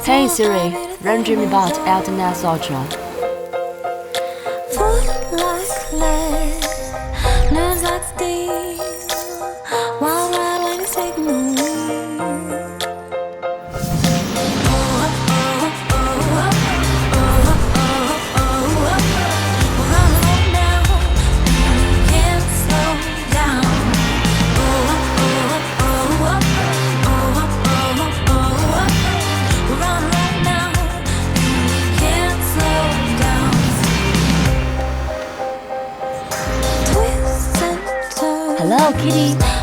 Hey Siri, run DreameBot L10s Ultra. Nerves like steel, wild ride when it's taking the wheel. We're on the road now, can't slow down. We're on the road now, can't slow down. Hello, Kitty.